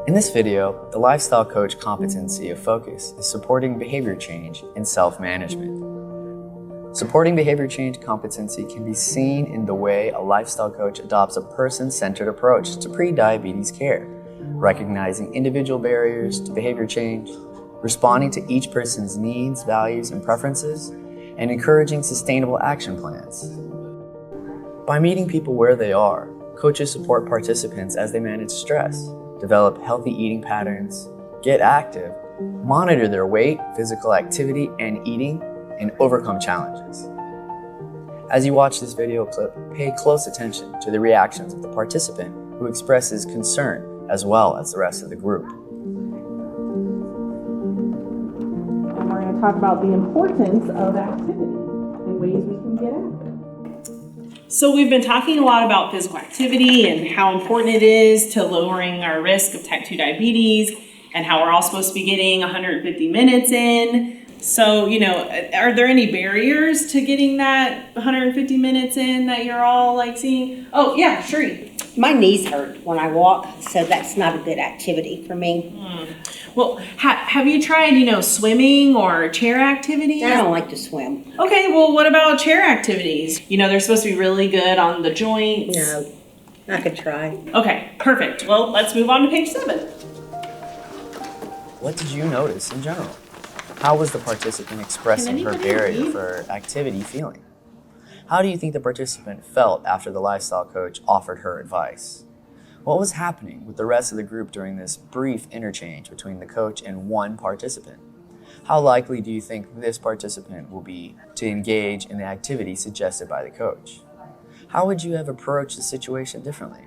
In this video, the lifestyle coach competency of focus is supporting behavior change and self-management. Supporting behavior change competency can be seen in the way a lifestyle coach adopts a person-centered approach to pre-diabetes care, recognizing individual barriers to behavior change, responding to each person's needs, values, and preferences, and encouraging sustainable action plans. By meeting people where they are, coaches support participants as they manage stress, develop healthy eating patterns, get active, monitor their weight, physical activity, and eating, and overcome challenges. As you watch this video clip, pay close attention to the reactions of the participant who expresses concern as well as the rest of the group. And we're going to talk about the importance of activity and ways we can get active. So we've been talking a lot about physical activity and how important it is to lowering our risk of type 2 diabetes and how we're all supposed to be getting 150 minutes in. So, are there any barriers to getting that 150 minutes in that you're all seeing? Oh, yeah, sure. My knees hurt when I walk, so that's not a good activity for me. Well, have you tried, swimming or chair activities? I don't like to swim. Okay, well, what about chair activities? They're supposed to be really good on the joints. No, I could try. Okay, perfect. Well, let's move on to page 7. What did you notice in general? How was the participant expressing her barrier for activity feeling? How do you think the participant felt after the lifestyle coach offered her advice? What was happening with the rest of the group during this brief interchange between the coach and one participant? How likely do you think this participant will be to engage in the activity suggested by the coach? How would you have approached the situation differently?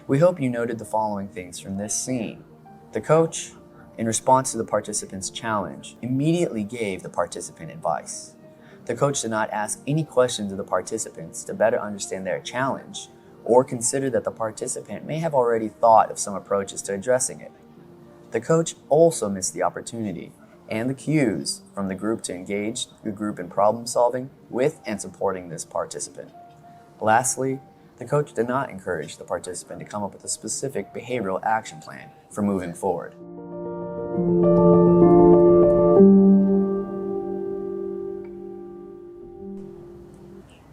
We hope you noted the following things from this scene. The coach, in response to the participant's challenge, immediately gave the participant advice. The coach did not ask any questions of the participants to better understand their challenge or consider that the participant may have already thought of some approaches to addressing it. The coach also missed the opportunity and the cues from the group to engage the group in problem solving with and supporting this participant. Lastly, the coach did not encourage the participant to come up with a specific behavioral action plan for moving forward.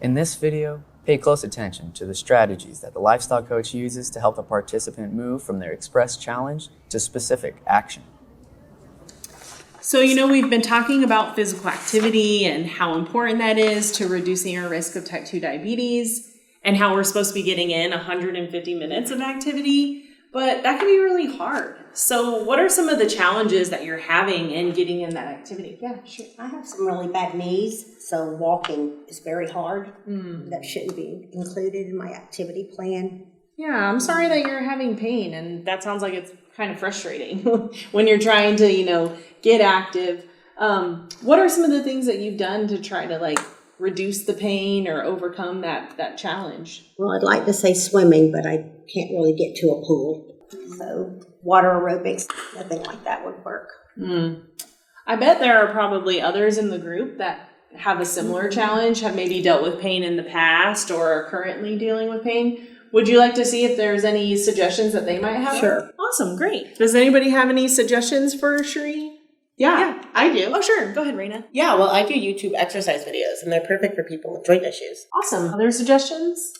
In this video, pay close attention to the strategies that the lifestyle coach uses to help the participant move from their expressed challenge to specific action. So, we've been talking about physical activity and how important that is to reducing our risk of type 2 diabetes and how we're supposed to be getting in 150 minutes of activity, but that can be really hard. So what are some of the challenges that you're having in getting in that activity? Yeah, sure. I have some really bad knees, so walking is very hard. That shouldn't be included in my activity plan. Yeah, I'm sorry that you're having pain, and that sounds like it's kind of frustrating when you're trying to, get active. What are some of the things that you've done to try to reduce the pain or overcome that challenge? Well, I'd like to say swimming, but I can't really get to a pool. So water aerobics, nothing like that would work. I bet there are probably others in the group that have a similar challenge, have maybe dealt with pain in the past or are currently dealing with pain. Would you like to see if there's any suggestions that they might have? Sure. Awesome, great. Does anybody have any suggestions for Cherie? Yeah, I do. Oh, sure. Go ahead, Raina. Yeah, well, I do YouTube exercise videos, and they're perfect for people with joint issues. Awesome. Other suggestions?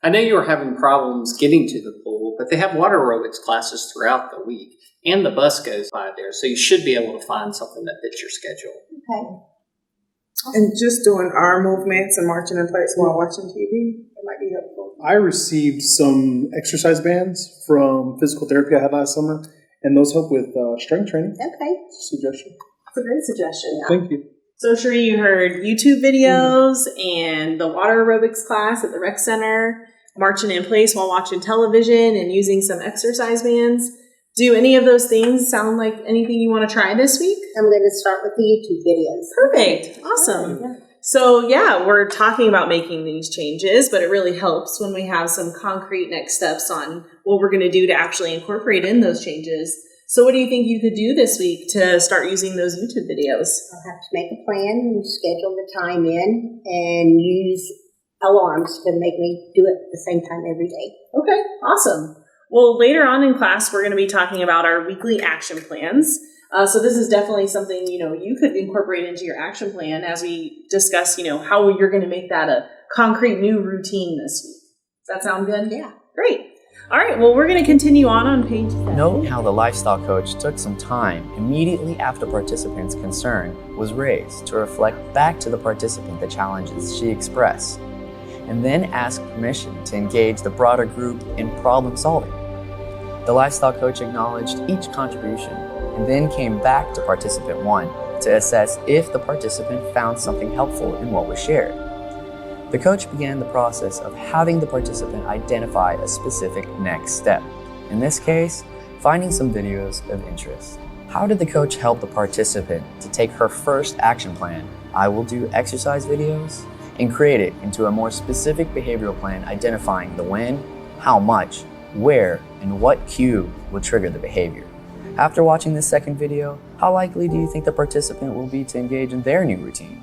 I know you were having problems getting to the pool, but they have water aerobics classes throughout the week, and the bus goes by there, so you should be able to find something that fits your schedule. Okay. And just doing arm movements and marching in place while watching TV, it might be helpful. I received some exercise bands from physical therapy I had last summer, and those help with strength training. Okay. Suggestion. That's a great suggestion. Yeah. Thank you. So, Cherie, you heard YouTube videos and the water aerobics class at the rec center, marching in place while watching television and using some exercise bands. Do any of those things sound like anything you want to try this week? I'm going to start with the YouTube videos. Perfect. Awesome. Yeah. So, we're talking about making these changes, but it really helps when we have some concrete next steps on what we're going to do to actually incorporate in those changes. So what do you think you could do this week to start using those YouTube videos? I'll have to make a plan and schedule the time in and use alarms to make me do it at the same time every day. Okay, awesome. Well, later on in class, we're going to be talking about our weekly action plans. So this is definitely something, you could incorporate into your action plan as we discuss, how you're going to make that a concrete new routine this week. Does that sound good? Yeah. Great. All right, well, we're going to continue on page 7. Note how the lifestyle coach took some time immediately after participants' concern was raised to reflect back to the participant the challenges she expressed, and then ask permission to engage the broader group in problem solving. The lifestyle coach acknowledged each contribution and then came back to participant 1 to assess if the participant found something helpful in what was shared. The coach began the process of having the participant identify a specific next step. In this case, finding some videos of interest. How did the coach help the participant to take her first action plan, I will do exercise videos, and create it into a more specific behavioral plan identifying the when, how much, where, and what cue will trigger the behavior? After watching this second video, how likely do you think the participant will be to engage in their new routine?